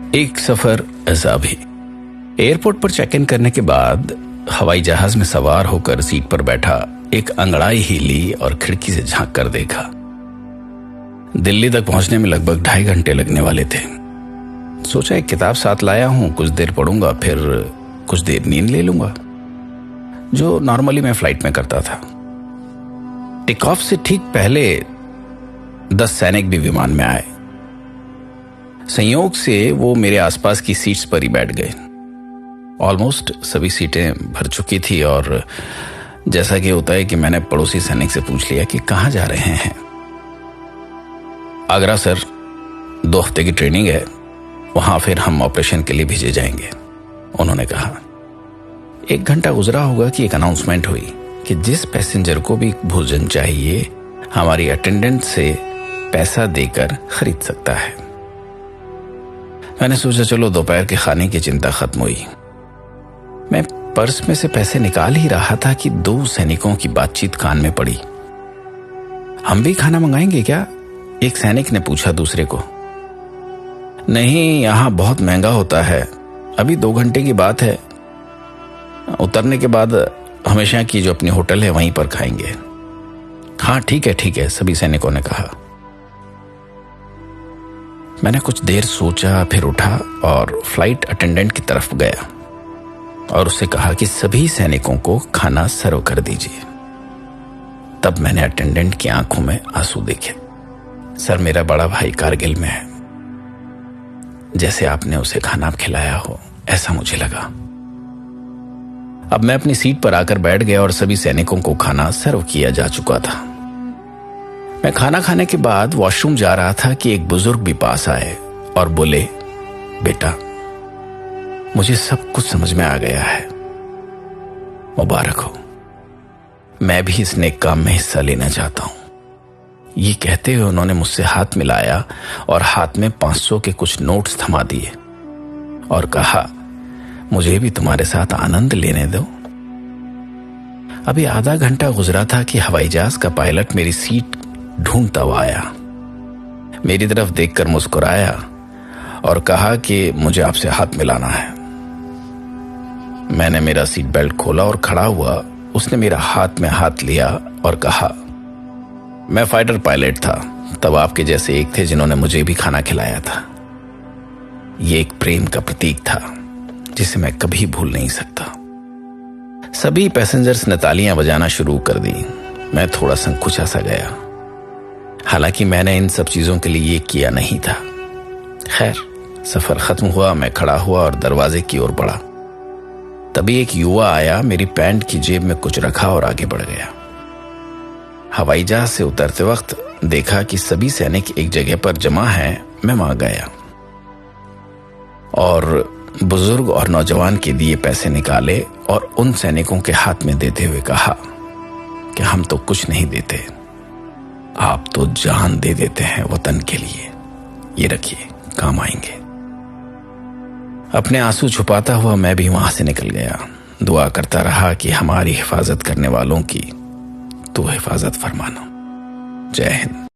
एक सफर ऐसा भी। एयरपोर्ट पर चेक इन करने के बाद हवाई जहाज में सवार होकर सीट पर बैठा एक अंगड़ाई हिली और खिड़की से झांक कर देखा। दिल्ली तक पहुंचने में लगभग 2.5 घंटे लगने वाले थे। सोचा एक किताब साथ लाया हूं, कुछ देर पढ़ूंगा, फिर कुछ देर नींद ले लूंगा, जो नॉर्मली मैं फ्लाइट में करता था। टेक ऑफ से ठीक पहले 10 सैनिक भी विमान में आए। संयोग से वो मेरे आसपास की सीट्स पर ही बैठ गए। ऑलमोस्ट सभी सीटें भर चुकी थी और जैसा कि होता है कि मैंने पड़ोसी सैनिक से पूछ लिया कि कहां जा रहे हैं। आगरा सर, 2 हफ्ते की ट्रेनिंग है, वहां फिर हम ऑपरेशन के लिए भेजे जाएंगे, उन्होंने कहा। 1 घंटा गुजरा होगा कि एक अनाउंसमेंट हुई कि जिस पैसेंजर को भी भोजन चाहिए हमारी अटेंडेंट से पैसा देकर खरीद सकता है। मैंने सोचा चलो दोपहर के खाने की चिंता खत्म हुई। मैं पर्स में से पैसे निकाल ही रहा था कि 2 सैनिकों की बातचीत कान में पड़ी। हम भी खाना मंगाएंगे क्या? एक सैनिक ने पूछा दूसरे को। नहीं, यहां बहुत महंगा होता है, अभी 2 घंटे की बात है, उतरने के बाद हमेशा की जो अपनी होटल है वहीं पर खाएंगे। हाँ ठीक है, सभी सैनिकों ने कहा। मैंने कुछ देर सोचा, फिर उठा और फ्लाइट अटेंडेंट की तरफ गया और उससे कहा कि सभी सैनिकों को खाना सर्व कर दीजिए। तब मैंने अटेंडेंट की आंखों में आंसू देखे। सर, मेरा बड़ा भाई कारगिल में है, जैसे आपने उसे खाना खिलाया हो ऐसा मुझे लगा। अब मैं अपनी सीट पर आकर बैठ गया और सभी सैनिकों को खाना सर्व किया जा चुका था। मैं खाना खाने के बाद वॉशरूम जा रहा था कि एक बुजुर्ग भी पास आए और बोले, बेटा, मुझे सब कुछ समझ में आ गया है, मुबारक हो, मैं भी इस नेक काम में हिस्सा लेना चाहता हूं। ये कहते हुए उन्होंने मुझसे हाथ मिलाया और हाथ में 500 के कुछ नोट्स थमा दिए और कहा, मुझे भी तुम्हारे साथ आनंद लेने दो। अभी आधा घंटा गुजरा था कि हवाई जहाज का पायलट मेरी सीट ढूंढता हुआ आया, मेरी तरफ देखकर मुस्कुराया और कहा कि मुझे आपसे हाथ मिलाना है। मैंने मेरा सीट बेल्ट खोला और खड़ा हुआ। उसने मेरा हाथ में हाथ लिया और कहा, मैं फाइटर पायलट था, तब आपके जैसे एक थे जिन्होंने मुझे भी खाना खिलाया था। ये एक प्रेम का प्रतीक था जिसे मैं कभी भूल नहीं सकता। सभी पैसेंजर्स ने तालियां बजाना शुरू कर दी। मैं थोड़ा संकुचा सा गया, हालांकि मैंने इन सब चीजों के लिए ये किया नहीं था। खैर, सफर खत्म हुआ। मैं खड़ा हुआ और दरवाजे की ओर बढ़ा। तभी एक युवा आया, मेरी पैंट की जेब में कुछ रखा और आगे बढ़ गया। हवाई जहाज से उतरते वक्त देखा कि सभी सैनिक एक जगह पर जमा हैं। मैं वहां गया और बुजुर्ग और नौजवान के दिए पैसे निकाले और उन सैनिकों के हाथ में देते हुए कहा कि हम तो कुछ नहीं देते, आप तो जान दे देते हैं वतन के लिए, ये रखिए, काम आएंगे। अपने आंसू छुपाता हुआ मैं भी वहां से निकल गया। दुआ करता रहा कि हमारी हिफाजत करने वालों की तो हिफाजत फरमाना। जय हिंद।